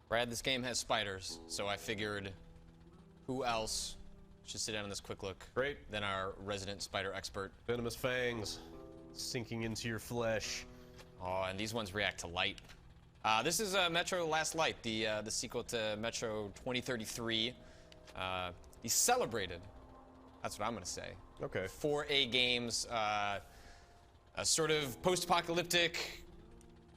Brad, this game has spiders, so I figured who else should sit down on this quick look than our resident spider expert. Venomous fangs sinking into your flesh. Oh, and these ones react to light. This is Metro Last Light, the sequel to Metro 2033. He celebrated, that's what I'm going to say. Okay. 4A Games, a sort of post-apocalyptic,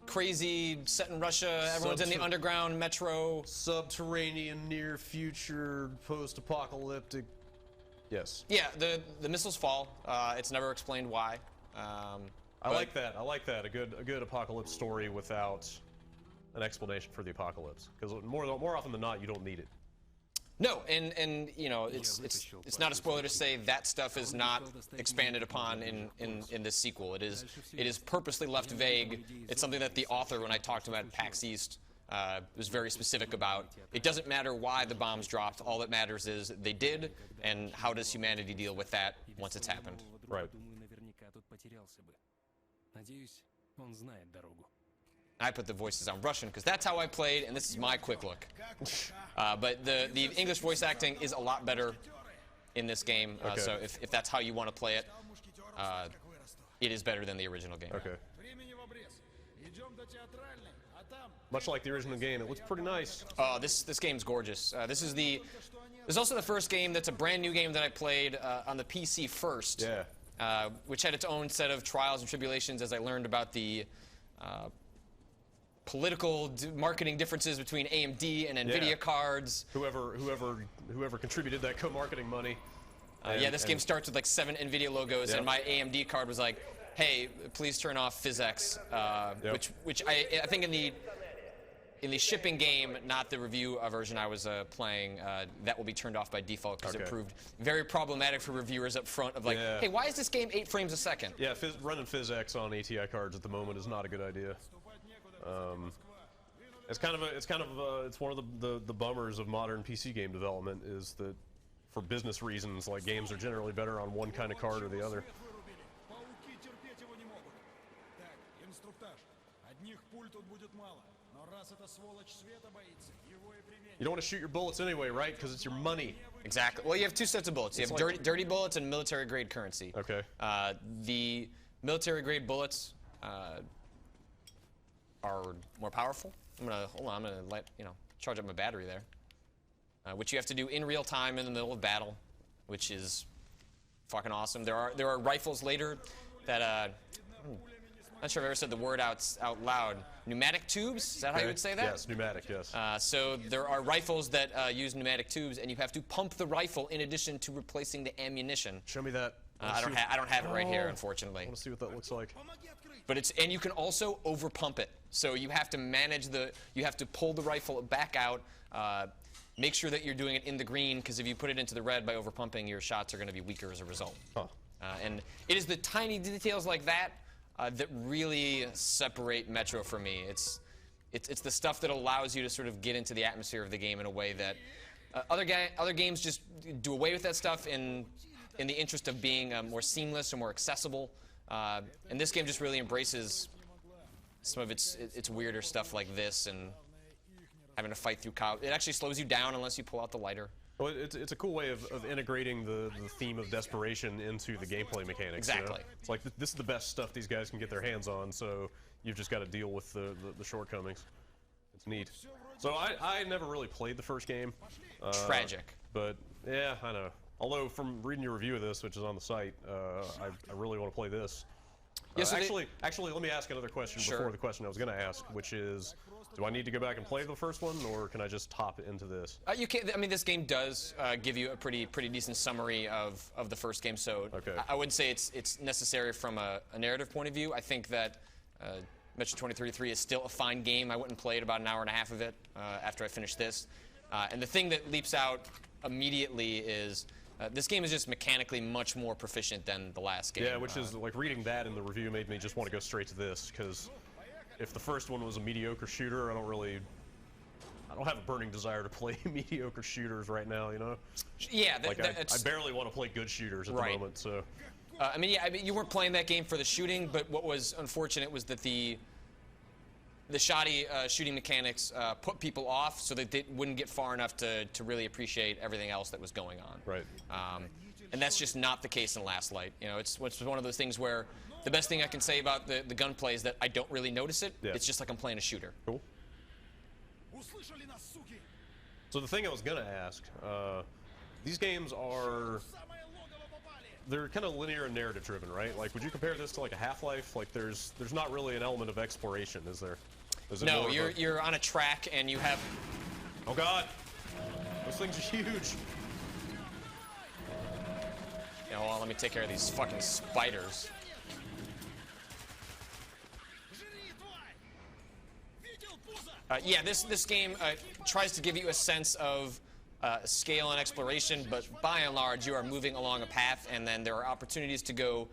crazy, set in Russia, everyone's in the underground metro. Subterranean, near future, post-apocalyptic. Yes. Yeah, the missiles fall. It's never explained why. I like that. I like that. A good apocalypse story without an explanation for the apocalypse. Because more often than not, you don't need it. No, and you know, it's not a spoiler to say that stuff is not expanded upon in this sequel. It is purposely left vague. It's something that the author, when I talked to him at PAX East, was very specific about. It doesn't matter why the bombs dropped. All that matters is they did, and how does humanity deal with that once it's happened. Right. I put the voices on Russian because that's how I played, and this is my quick look. But the English voice acting is a lot better in this game, okay. So if that's how you want to play it, it is better than the original game. Okay. Much like the original game, it looks pretty nice. Oh, this game's gorgeous. This is also the first game that's a brand new game that I played on the PC first. Yeah. Which had its own set of trials and tribulations as I learned about the political marketing differences between AMD and NVIDIA cards. Whoever contributed that co-marketing money. Yeah, this game starts with like 7 NVIDIA logos, and my AMD card was like, "Hey, please turn off PhysX," which I think in the shipping game, not the review version I was playing, that will be turned off by default because it proved very problematic for reviewers up front of like, "Hey, why is this game 8 frames a second?" Yeah, running PhysX on ATI cards at the moment is not a good idea. It's one of the bummers of modern PC game development is that for business reasons, like games are generally better on one kind of card or the other. You don't want to shoot your bullets anyway, right? Because it's your money. Exactly. Well, you have 2 sets of bullets. You have dirty bullets and military-grade currency. Okay. The military-grade bullets are more powerful. I'm gonna charge up my battery there, which you have to do in real time in the middle of battle, which is fucking awesome. There are rifles later that I'm not sure if I've ever said the word out loud. Pneumatic tubes? Is that how you would say that? Yes, pneumatic. Yes. So there are rifles that use pneumatic tubes, and you have to pump the rifle in addition to replacing the ammunition. Show me that. I don't have it right here, unfortunately. I want to see what that looks like. But and you can also over pump it. So you have to manage you have to pull the rifle back out, make sure that you're doing it in the green, because if you put it into the red by over pumping, your shots are going to be weaker as a result. Huh. And it is the tiny details like that that really separate Metro for me. It's the stuff that allows you to sort of get into the atmosphere of the game in a way that other games just do away with that stuff in the interest of being more seamless or more accessible. And this game just really embraces some of its weirder stuff like this, and having to fight through cow. It actually slows you down unless you pull out the lighter. Well, it's a cool way of integrating the theme of desperation into the gameplay mechanics. Exactly. You know? It's like this is the best stuff these guys can get their hands on, so you've just got to deal with the shortcomings. It's neat. So I never really played the first game. Tragic. But yeah, I know. Although from reading your review of this, which is on the site, I really want to play this. Yeah, so actually, let me ask another question before the question I was going to ask, which is, do I need to go back and play the first one, or can I just hop into this? You can. I mean, this game does give you a pretty decent summary of the first game. So I wouldn't say it's necessary from a narrative point of view. I think that Metro 2033 is still a fine game. I went and played about an hour and a half of it after I finished this. And the thing that leaps out immediately is this game is just mechanically much more proficient than the last game. Yeah, which is like reading that in the review made me just want to go straight to this, because if the first one was a mediocre shooter, I don't have a burning desire to play mediocre shooters right now, you know? Yeah, I barely want to play good shooters at the moment, so. I mean, you weren't playing that game for the shooting, but what was unfortunate was that the the shoddy shooting mechanics put people off so that they wouldn't get far enough to really appreciate everything else that was going on. Right. And that's just not the case in Last Light. You know, it's one of those things where the best thing I can say about the gunplay is that I don't really notice it. Yeah. It's just like I'm playing a shooter. Cool. So the thing I was gonna ask, these games they're kind of linear and narrative driven, right? Like, would you compare this to like a Half-Life? Like, there's not really an element of exploration, is there? Is it No, more of you're on a track and you have. Oh God, those things are huge. You know, hold on, let me take care of these fucking spiders. Yeah, this game tries to give you a sense of scale and exploration, but by and large, you are moving along a path, and then there are opportunities to go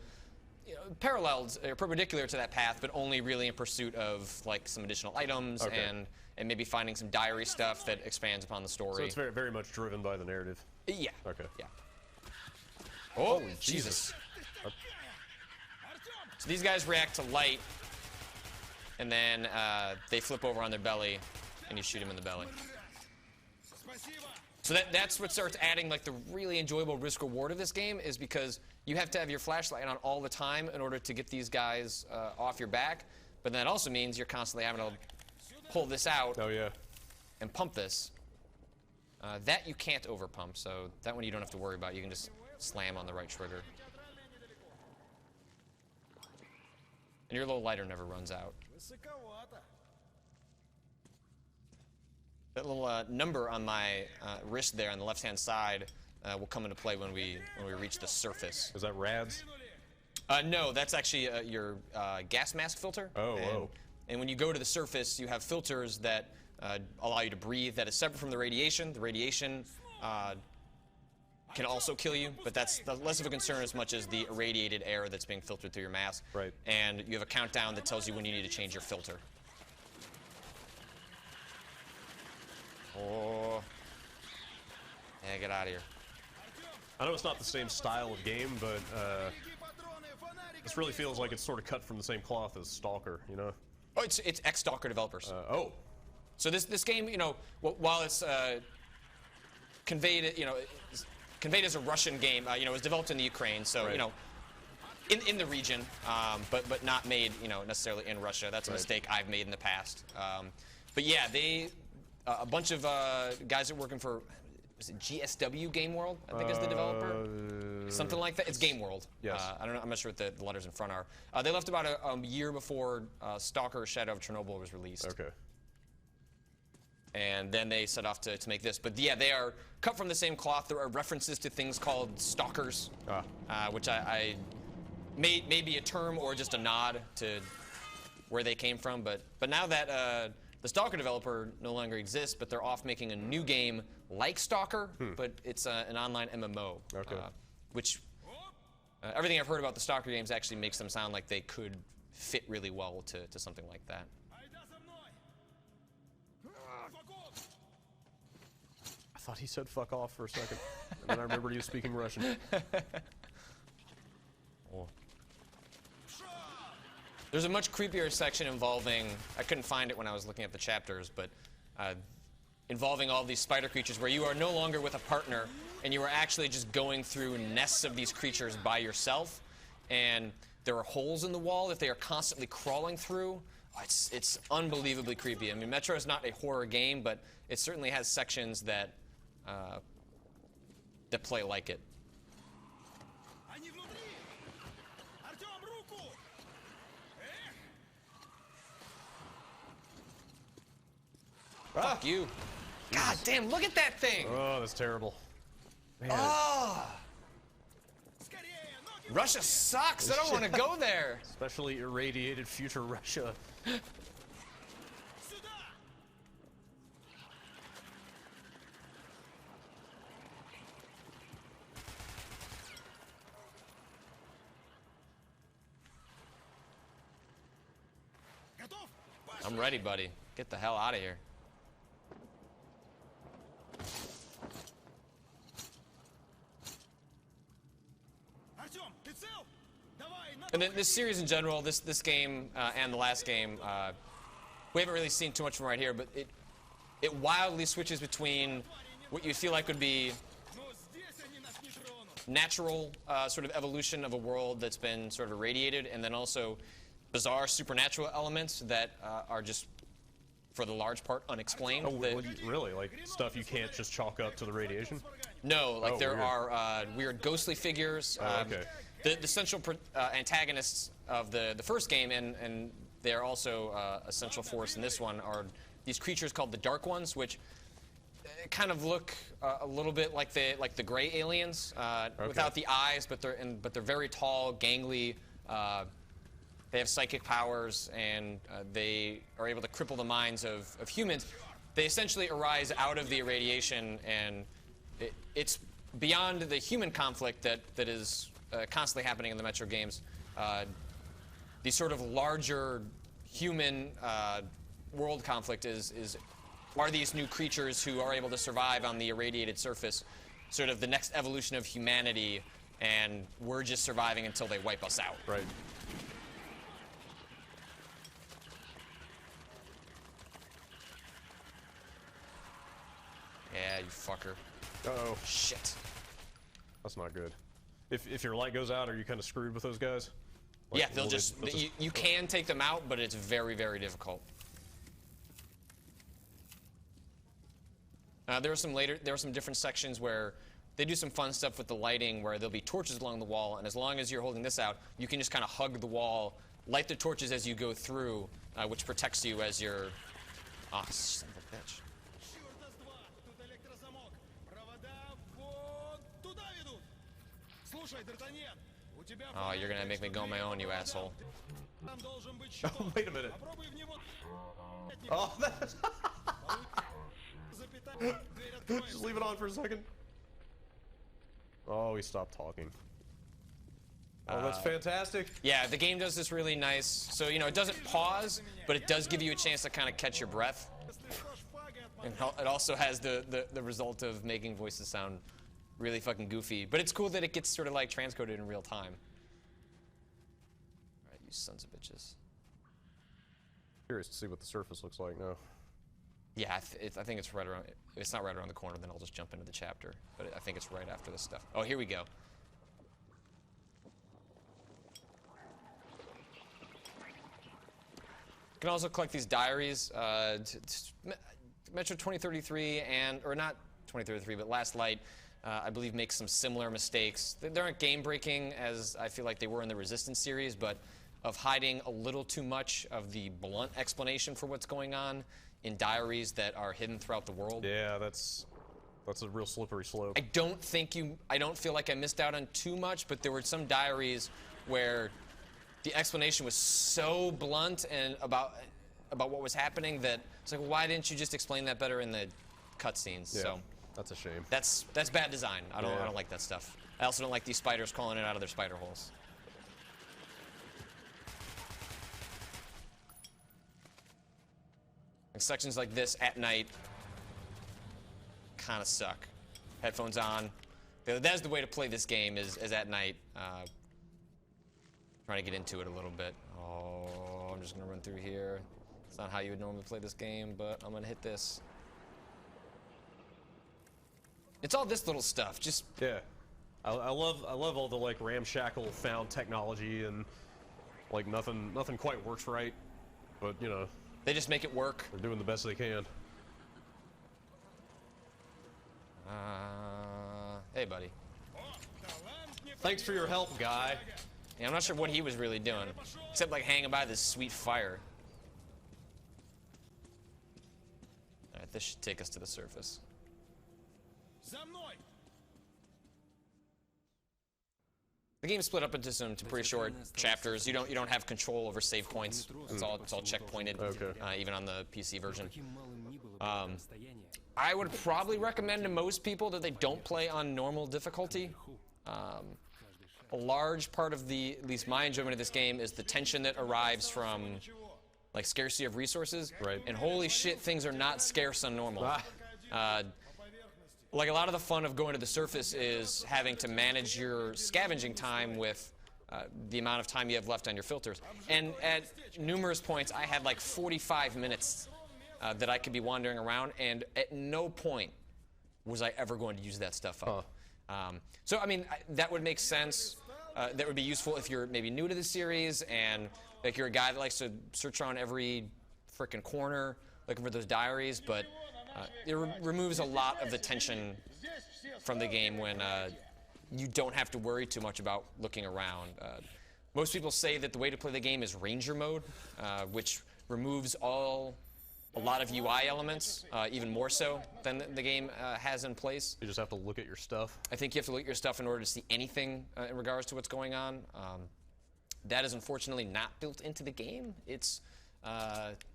paralleled or perpendicular to that path, but only really in pursuit of like some additional items and maybe finding some diary stuff that expands upon the story. So it's very, very much driven by the narrative. Yeah. Okay. Yeah. Oh, Jesus. So these guys react to light, and then they flip over on their belly, and you shoot them in the belly. So that's what starts adding like the really enjoyable risk-reward of this game, is because you have to have your flashlight on all the time in order to get these guys off your back. But that also means you're constantly having to pull this out and pump this. That you can't overpump, so that one you don't have to worry about. You can just slam on the right trigger. And your little lighter never runs out. That little number on my wrist there on the left-hand side will come into play when we reach the surface. Is that RADS? No, that's actually your gas mask filter. Oh, and when you go to the surface, you have filters that allow you to breathe. That is separate from the radiation. The radiation can also kill you, but that's less of a concern as much as the irradiated air that's being filtered through your mask. Right. And you have a countdown that tells you when you need to change your filter. Oh. Yeah, get out of here. I know it's not the same style of game, but this really feels like it's sort of cut from the same cloth as Stalker, you know? Oh, it's ex-Stalker developers. So this game, you know, while it's conveyed as a Russian game, you know, it was developed in the Ukraine, so you know, in the region, but not made, you know, necessarily in Russia. That's a mistake I've made in the past. But yeah, a bunch of guys that are working for, is it GSW Game World, I think is the developer? Something like that. It's Game World. Yes. I don't know. I'm not sure what the letters in front are. They left about a year before Stalker: Shadow of Chernobyl was released. Okay. And then they set off to make this. But yeah, they are cut from the same cloth. There are references to things called stalkers, which I may be a term or just a nod to where they came from. But now that the Stalker developer no longer exists, but they're off making a new game like Stalker, but it's an online MMO. Okay. Which everything I've heard about the Stalker games actually makes them sound like they could fit really well to something like that. I thought he said fuck off for a second, and then I remembered he was speaking Russian. There's a much creepier section involving, I couldn't find it when I was looking at the chapters, but involving all these spider creatures where you are no longer with a partner and you are actually just going through nests of these creatures by yourself, and there are holes in the wall that they are constantly crawling through. It's unbelievably creepy. I mean, Metro is not a horror game, but it certainly has sections that play like it. Fuck you. God damn, look at that thing! Oh, that's terrible. Man. Oh! Russia sucks. I don't want to go there. Especially irradiated future Russia. I'm ready, buddy. Get the hell out of here. And then this series in general, this game and the last game, we haven't really seen too much from right here, but it wildly switches between what you feel like would be natural sort of evolution of a world that's been sort of irradiated, and then also bizarre supernatural elements that are just, for the large part, unexplained. Oh, really? Like stuff you can't just chalk up to the radiation? No, like there weird. are weird ghostly figures. Okay. The central antagonists of the first game, and they're also a central force in this one, are these creatures called the Dark Ones, which kind of look a little bit like the gray aliens, without the eyes, but they're very tall, gangly. They have psychic powers, and they are able to cripple the minds of humans. They essentially arise out of the irradiation, and it's beyond the human conflict that is constantly happening in the Metro games. The sort of larger human world conflict are these new creatures who are able to survive on the irradiated surface, sort of the next evolution of humanity, and we're just surviving until they wipe us out. Right. Yeah, you fucker. Uh-oh. Shit. That's not good. If your light goes out, are you kind of screwed with those guys? Like, Yeah, they'll will just, they- you can take them out, but it's very, very difficult. There are some different sections where they do some fun stuff with the lighting, where there'll be torches along the wall, and as long as you're holding this out, you can just kind of hug the wall, light the torches as you go through, which protects you as you're... Ah, son of a bitch. Oh, you're gonna make me go on my own, you asshole. Oh, wait a minute. Oh, that's... Just leave it on for a second. Oh, he stopped talking. Oh, that's fantastic. Yeah, the game does this really nice. So, you know, it doesn't pause, but it does give you a chance to kind of catch your breath. And it also has the result of making voices sound really fucking goofy. But it's cool that it gets sort of like transcoded in real time. All right, you sons of bitches. Curious to see what the surface looks like now. Yeah, I think it's right around. If it's not right around the corner, then I'll just jump into the chapter. But I think it's right after this stuff. Oh, here we go. You can also collect these diaries. Metro 2033 or not 2033, but Last Light, I believe, makes some similar mistakes. They aren't game-breaking as I feel like they were in the Resistance series, but of hiding a little too much of the blunt explanation for what's going on in diaries that are hidden throughout the world. Yeah, that's a real slippery slope. I don't feel like I missed out on too much, but there were some diaries where the explanation was so blunt and about what was happening that it's like, well, why didn't you just explain that better in the cutscenes? Yeah, So that's a shame. that's bad design. I Yeah. don't like that stuff. I also don't like these spiders crawling in and out of their spider holes. And sections like this at night kind of suck. Headphones on. That's the way to play this game is at night. Trying to get into it a little bit. Oh, I'm just going to run through here. It's not how you would normally play this game, but I'm going to hit this. It's all this little stuff. Just Yeah, I love all the like ramshackle found technology and like nothing quite works right, but you know they just make it work. they're doing the best they can. Hey, buddy. Thanks for your help, guy. Yeah, I'm not sure what he was really doing, except like hanging by this sweet fire. All right, this should take us to the surface. The game's split up into some pretty short chapters. You don't have control over save points. It's all checkpointed, Okay. Even on the PC version. I would probably recommend to most people that they don't play on normal difficulty. A large part of at least my enjoyment of this game is the tension that arrives from like scarcity of resources. Right. And holy shit, things are not scarce on normal. Like a lot of the fun of going to the surface is having to manage your scavenging time with the amount of time you have left on your filters. And at numerous points, I had like 45 minutes that I could be wandering around, and at no point was I ever going to use that stuff up. So, I mean, that would make sense. That would be useful if you're maybe new to the series and like you're a guy that likes to search around every frickin' corner looking for those diaries, but it removes a lot of the tension from the game when you don't have to worry too much about looking around. Most people say that the way to play the game is Ranger mode, which removes a lot of UI elements, even more so than the game has in place. You just have to look at your stuff. I think you have to look at your stuff in order to see anything in regards to what's going on. That is unfortunately not built into the game. It's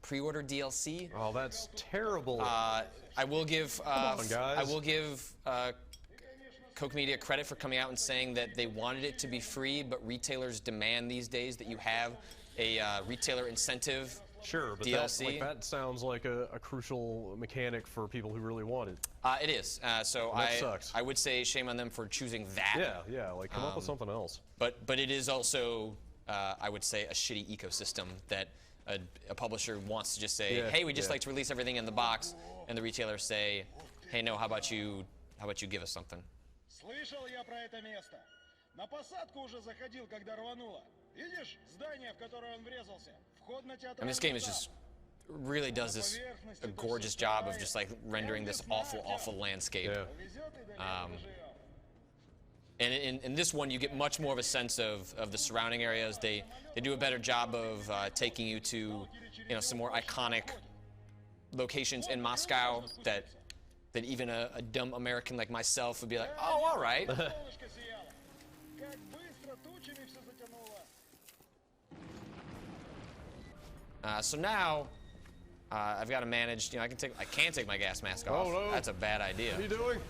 pre-order DLC. Oh, that's terrible. I will give Come on, guys. I will give Koch Media credit for coming out and saying that they wanted it to be free, but retailers demand these days that you have a retailer incentive. Sure, but DLC. that sounds like a crucial mechanic for people who really want it. It is. So that sucks. I would say shame on them for choosing that. Yeah, like come up with something else. But it is also, I would say, a shitty ecosystem that a publisher wants to just say, hey, we just like to release everything in the box, and the retailers say, hey, no, how about you give us something? Слышал я про это место. На посадку уже заходил, когда рвануло. Видишь здание, в которое он врезался? Вход на театральный зал. I mean, this game is just really does this a gorgeous job of just like rendering this awful landscape. Yeah. And in this one, you get much more of a sense of the surrounding areas. They do a better job of taking you to, some more iconic locations in Moscow that even a dumb American like myself would be like, oh, all right. Солнышко сияло. Как быстро тучами все затянуло. So now, I've got to manage. I can take my gas mask off. Oh, no. That's a bad idea. What are you doing?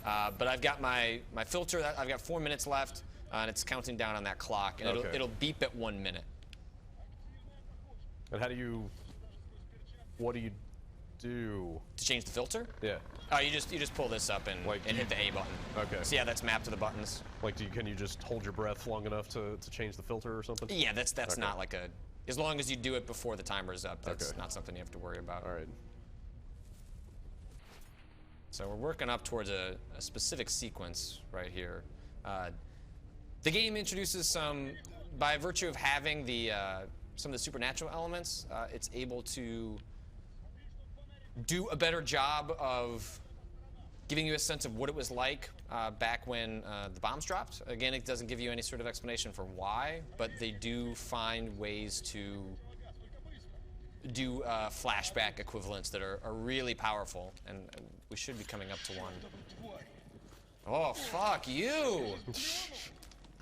But I've got my filter. I've got 4 minutes left, and it's counting down on that clock, and Okay. it'll beep at 1 minute. And what do you do? To change the filter? Yeah. You just pull this up and Like, hit the A button. Okay. See how that's mapped to the buttons? Like, can you just hold your breath long enough to change the filter or something? Yeah, that's Okay. not like as long as you do it before the timer is up, that's Okay. not something you have to worry about. All right. So we're working up towards a specific sequence right here. The game introduces by virtue of having some of the supernatural elements, it's able to do a better job of giving you a sense of what it was like back when the bombs dropped. Again, it doesn't give you any sort of explanation for why, but they do find ways to do flashback equivalents that are really powerful, and we should be coming up to one. Oh, fuck you!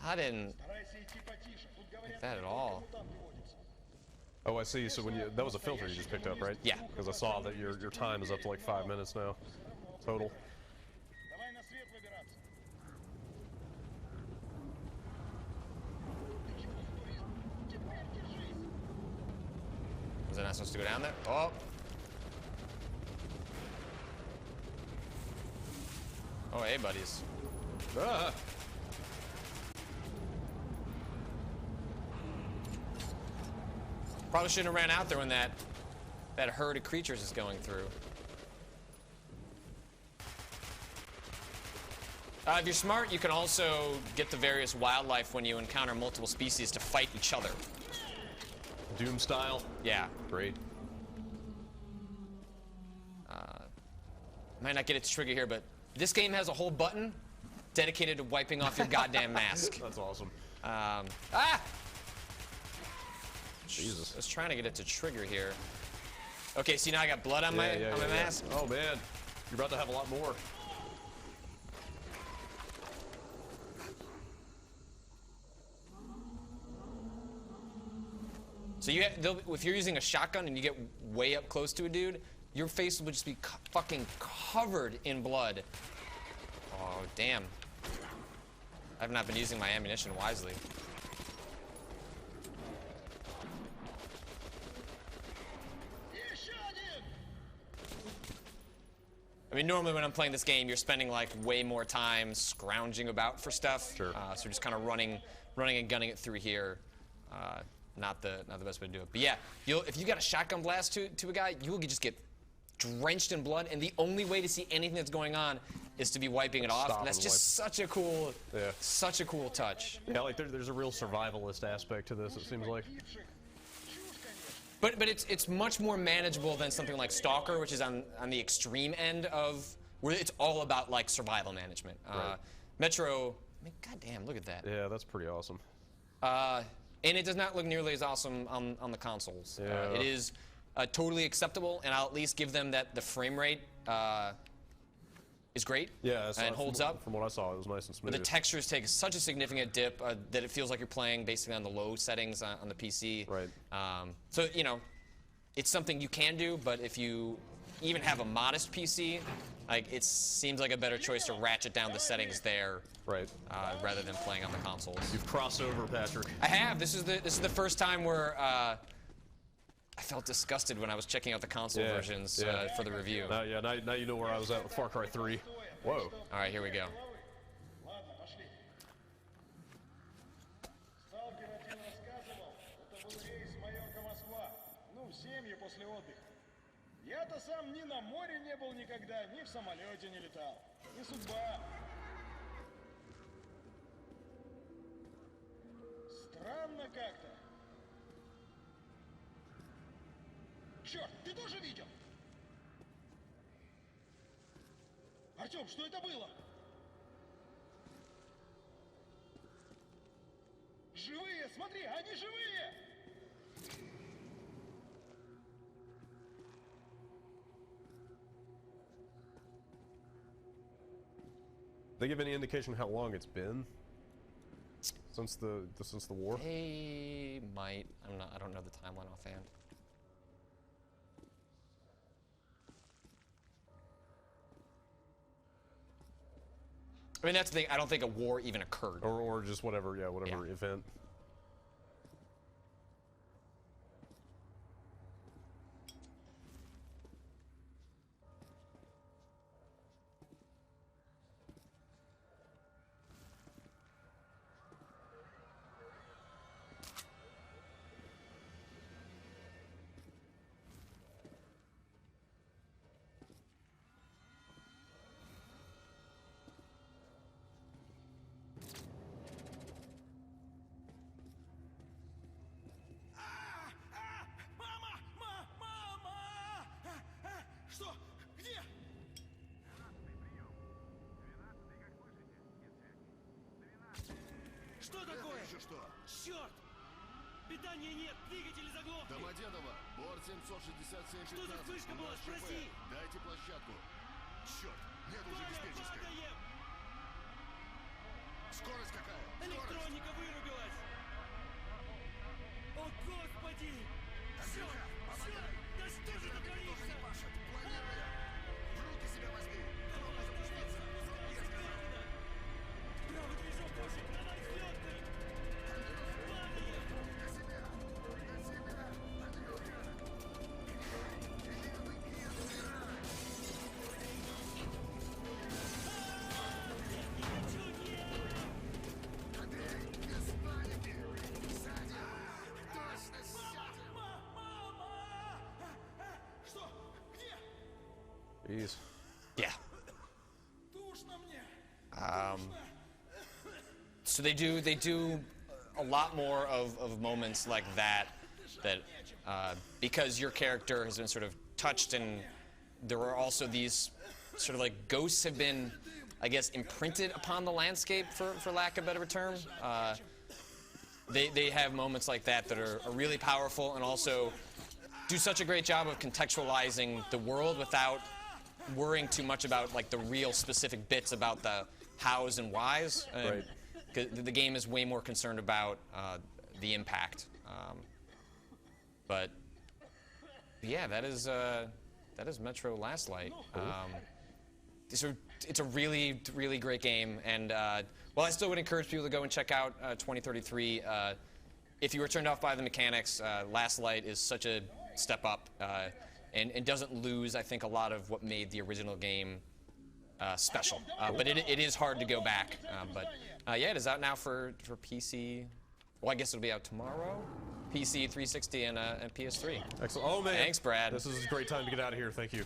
I didn't Старайся идти потише. Тут говорят, like that at all. там не водится. Oh, I see. So that was a filter you just picked up, right? Yeah. Because I saw that your time is up to like 5 minutes now, total. Давай на свет выбираться. Was I not supposed to go down there? Oh! Oh, hey, buddies. Ah! Probably shouldn't have ran out there when that herd of creatures is going through. If you're smart, you can also get the various wildlife when you encounter multiple species to fight each other. Doom style. Yeah. Great. Might not get it to trigger here, but this game has a whole button dedicated to wiping off your goddamn mask. That's awesome. I Jesus. was trying to get it to trigger here. Okay, see now I got blood on my mask. Oh man, you're about to have a lot more. So if you're using a shotgun and you get way up close to a dude, your face will just be fucking covered in blood. Oh, damn. I've not been using my ammunition wisely. Еще один! I mean, normally when I'm playing this game, you're spending like way more time scrounging about for stuff. Sure. So just kind of running and gunning it through here. Not the best way to do it. But yeah, if you got a shotgun blast to a guy, you will just get drenched in blood, and the only way to see anything that's going on is to be wiping it off. Stop And that's and just wipe. such a cool touch. Yeah, like there's a real survivalist aspect to this, it seems like. But it's much more manageable than something like Stalker, which is on the extreme end of where it's all about like survival management. Right. Metro, I mean, goddamn, look at that. Yeah, that's pretty awesome. And it does not look nearly as awesome on the consoles. Yeah. It is totally acceptable, and I'll at least give them that the frame rate is great. Yeah, and holds up. From what I saw, it was nice and smooth. But the textures take such a significant dip that it feels like you're playing basically on the low settings on the PC. Right. So, you know, it's something you can do, but if you even have a modest PC, like it seems like a better choice to ratchet down the settings there, Right. rather than playing on the consoles. You've crossed over, Patrick. I have. This is the first time where I felt disgusted when I was checking out the console versions for the review. Now you know where I was at with Far Cry 3. Whoa. All right, here we go. Ладно, пошли. Сталкер один рассказывал, это был рейс Майорка-Москва. Ну, семьи после отдыха. Я-то сам ни на море не был никогда, ни в самолете не летал. Не судьба. Странно как-то. Черт, ты тоже видел? Артем, что это было? Живые, смотри, они живые! They give any indication how long it's been since the war? They might. I don't know the timeline offhand. I mean, that's the thing. I don't think a war even occurred. Or just whatever, whatever Yeah. event. Мама! Что? Где? Что такое? Что? Черт! Питания нет, двигатели заглохли. Домодедово, борт 767 Что за вспышка была? Спроси. Дайте площадку. Черт, нет уже диспетчерской. Падаем! Скорость какая? Скорость. Электроника вырубилась! О, Господи! Черт! Черт! Да что же ты творишься? Паша, планируя. В руки себя возьми. Трудно запуститься. Правый движок, Кошек, давай взлетный! Что? Где? Jeez. Yeah. Душно мне! So they do a lot more of moments like that because your character has been sort of touched, and there are also these sort of like ghosts have been, I guess, imprinted upon the landscape for lack of a better term. They have moments like that are really powerful and also do such a great job of contextualizing the world without worrying too much about like the real specific bits about the hows and whys. Right. 'Cause the game is way more concerned about the impact. But yeah, that is Metro Last Light. It's a really, really great game, and well, I still would encourage people to go and check out 2033. If you were turned off by the mechanics, Last Light is such a step up. and doesn't lose, I think, a lot of what made the original game special. But it is hard to go back. Yeah, it is out now for PC. Well, I guess it'll be out tomorrow. PC, 360, and PS3. Excellent. Oh, man. Thanks, Brad. This is a great time to get out of here. Thank you.